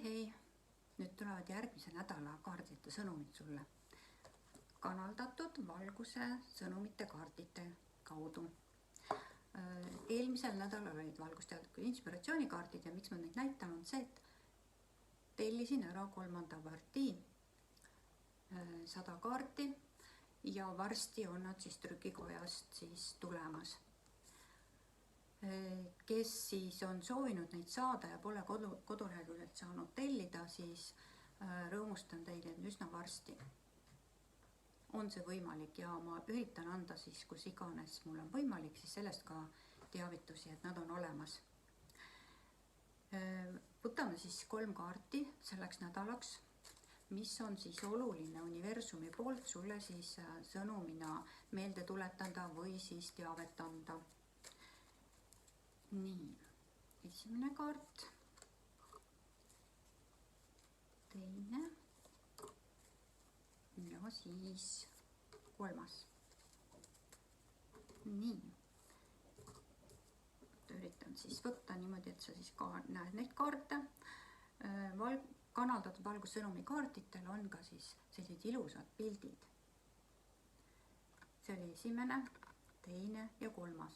hei, nüüd tulevad järgmise nädala kaardid ja sõnumid sulle. Kanaldatud valguse sõnumite kaardite kaudu. Eelmisel nädalal olid valgusteadlikud inspiratsioonikaardid ja miks ma neid näitan on see, et tellisin ära 3. partii 100 kaarti ja varsti on nad siis trükikojast siis tulemas. Kes siis on soovinud neid saada ja pole koduleheküljelt saanud tellida, siis rõõmustan teile üsna varsti. On see võimalik ja ma üritan anda siis, kus iganes mul on võimalik, siis sellest ka teavitusi, et nad on olemas. Võtame siis 3 kaarti selleks nädalaks, mis on siis oluline universumi poolt sulle siis sõnumina meelde tuletada või siis teavet anda. Nii, esimene kaart, teine ja siis 3. Nii, üritan siis võtta niimoodi, et sa siis ka näed neid kaarte. Kanaldatud valgussõnumi kaarditel on ka siis sellised ilusad pildid. See oli esimene, teine ja 3.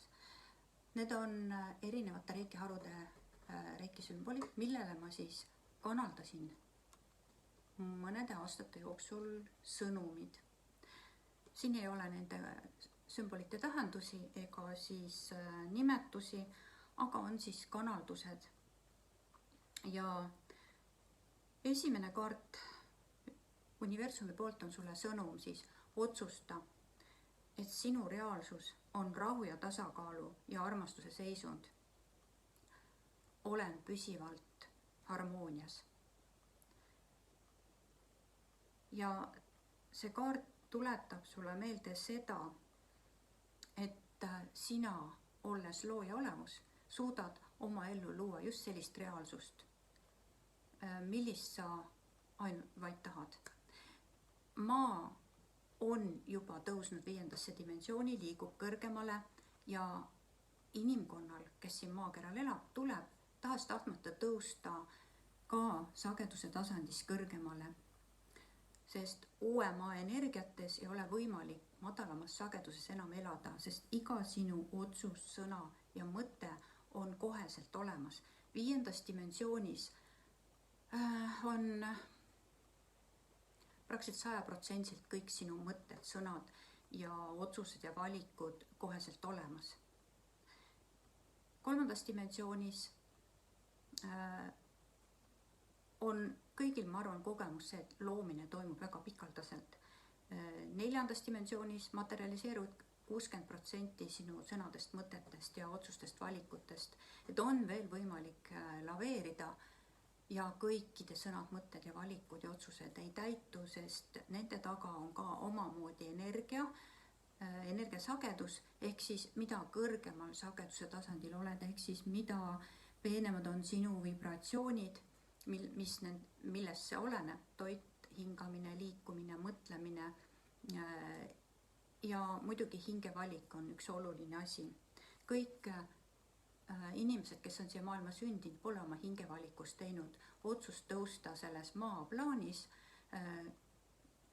Need on erinevate reikiharude reikisümbolid, millele ma siis kanaldasin mõnede aastate jooksul sõnumid. Siin ei ole nende sümbolite tähendusi ega siis nimetusi, aga on siis kanaldused. Ja esimene kaart universumi poolt on sulle sõnum siis otsusta, et sinu reaalsus on rahu ja tasakaalu ja armastuse seisund. Olen püsivalt harmoonias. Ja see kaart tuletab sulle meelde seda, et sina, olles looja olemus, suudad oma ellu luua just sellist reaalsust, millist sa vaid tahad. Maa on juba tõusnud 5. dimensiooni, liigub kõrgemale ja inimkonnal, kes siin maakeral elab, tuleb tahast tahtmata tõusta ka sageduse tasandis kõrgemale. Sest uue maa energiates ei ole võimalik madalamas sageduses enam elada, sest iga sinu otsus, sõna ja mõte on koheselt olemas. 5. dimensioonis on praktiliselt 100% kõik sinu mõtted, sõnad ja otsused ja valikud koheselt olemas. 3. dimensioonis on kõigil, ma arvan, kogemus see, et loomine toimub väga pikaldaselt. 4. dimensioonis materialiseerub 60% sinu sõnadest, mõtetest ja otsustest, valikutest. Et on veel võimalik laveerida ja kõikide sõnad, mõtted ja valikud ja otsused ei täitu, sest nende taga on ka omamoodi energiasagedus, ehk siis mida kõrgemal sageduse tasandil oled, ehk siis mida peenemad on sinu vibratsioonid, millest see oleneb, toit, hingamine, liikumine, mõtlemine ja muidugi hingevalik on üks oluline asi. Kõik inimesed, kes on siia maailma sündinud, pole oma hingevalikust teinud otsust tõusta selles maaplaanis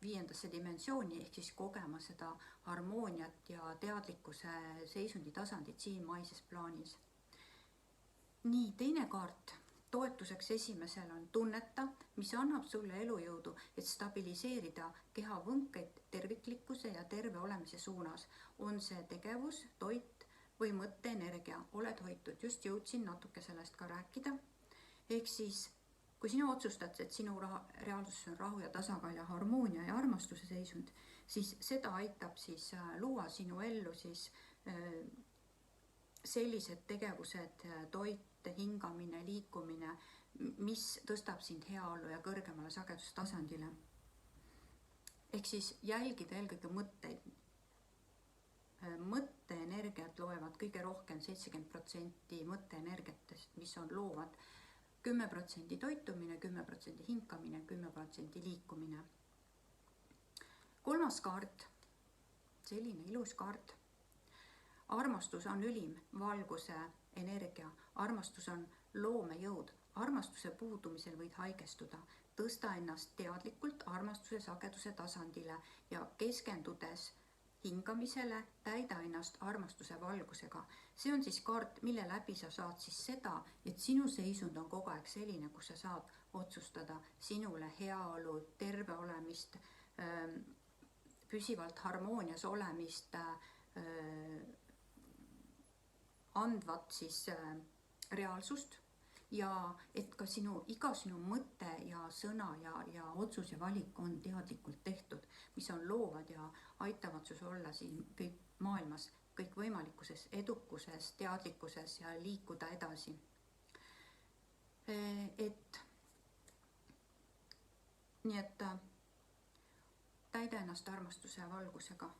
5. dimensiooni, ehk siis kogema seda harmooniat ja teadlikkuse seisundi tasandit siin maises plaanis. Nii, teine kaart toetuseks esimesel on tunneta, mis annab sulle elujõudu, et stabiliseerida keha võnkeid terviklikkuse ja terve olemise suunas. On see tegevus, toit või mõtteenergia, oled hoitud, just jõudsin natuke sellest ka rääkida. Ehk siis, kui sina otsustad, et sinu reaalsus on rahu ja tasakaal ja harmoonia ja armastuse seisund, siis seda aitab siis luua sinu ellu siis sellised tegevused, toit, hingamine, liikumine, mis tõstab sind heaolu ja kõrgemale sagedustasandile. Ehk siis jälgida eelkõige mõtteid. Mõtteenergiat loevad kõige rohkem 70% mõtteenergiatest, mis on loovad. 10% toitumine, 10% hinkamine, 10% liikumine. 3. kaart, selline ilus kaart. Armastus on ülim valguse energia. Armastus on loomejõud. Armastuse puudumisel võid haigestuda. Tõsta ennast teadlikult armastuse sageduse tasandile ja keskendudes hingamisele täida ennast armastuse valgusega. See on siis kaart, mille läbi sa saad siis seda, et sinu seisund on kogu aeg selline, kus sa saad otsustada sinule heaolu, terve olemist, püsivalt harmoonias olemist, andvat siis reaalsust ja et ka iga sinu mõte ja sõna ja otsus ja valik on teadlikult tehtud, mis on loovad ja aitavad sus olla siin kõik maailmas, kõikvõimalikkuses, edukuses, teadlikkuses ja liikuda edasi. Nii et täida ennast armastuse valgusega,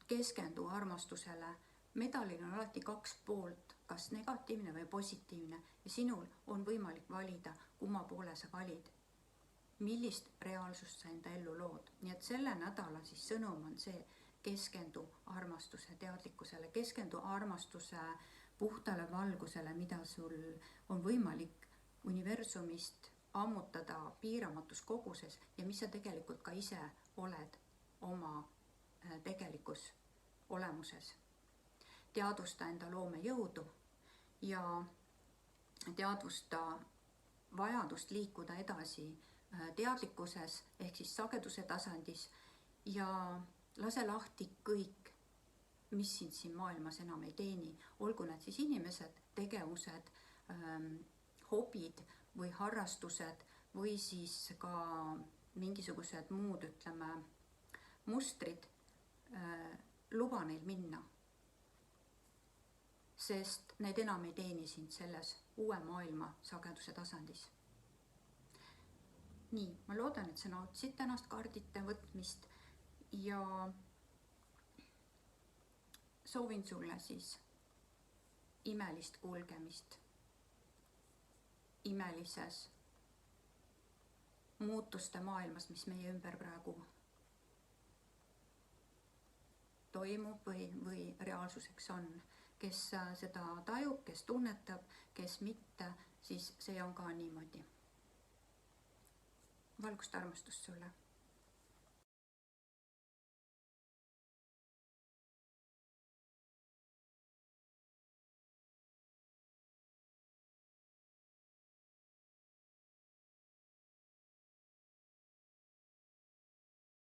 keskendu armastusele. Medalil on alati 2 poolt, kas negatiivne või positiivne ja sinul on võimalik valida, kumma poole sa valid, millist reaalsust sa enda ellu lood. Nii et selle nädala siis sõnum on see, keskendu armastuse teadlikkusele, keskendu armastuse puhtale valgusele, mida sul on võimalik universumist ammutada piiramatus koguses ja mis sa tegelikult ka ise oled oma tegelikus olemuses. Teadvusta enda loomejõudu ja teadvusta vajadust liikuda edasi teadlikkuses ehk siis sageduse tasandis ja lase lahti kõik, mis sind siin maailmas enam ei teeni. Olgu need siis inimesed, tegevused, hobid või harrastused või siis ka mingisugused muud, ütleme, mustrid, luba neil minna. Sest need enam ei teeni sind selles uue maailma sageduse tasandis. Nii, ma loodan, et sa nautisid tänast kaardite võtmist ja soovin sulle siis imelist kulgemist imelises muutuste maailmas, mis meie ümber praegu toimub või reaalsuseks on. Kes seda tajub, kes tunnetab, kes mitte, siis see on ka niimoodi. Valgust armastust sulle!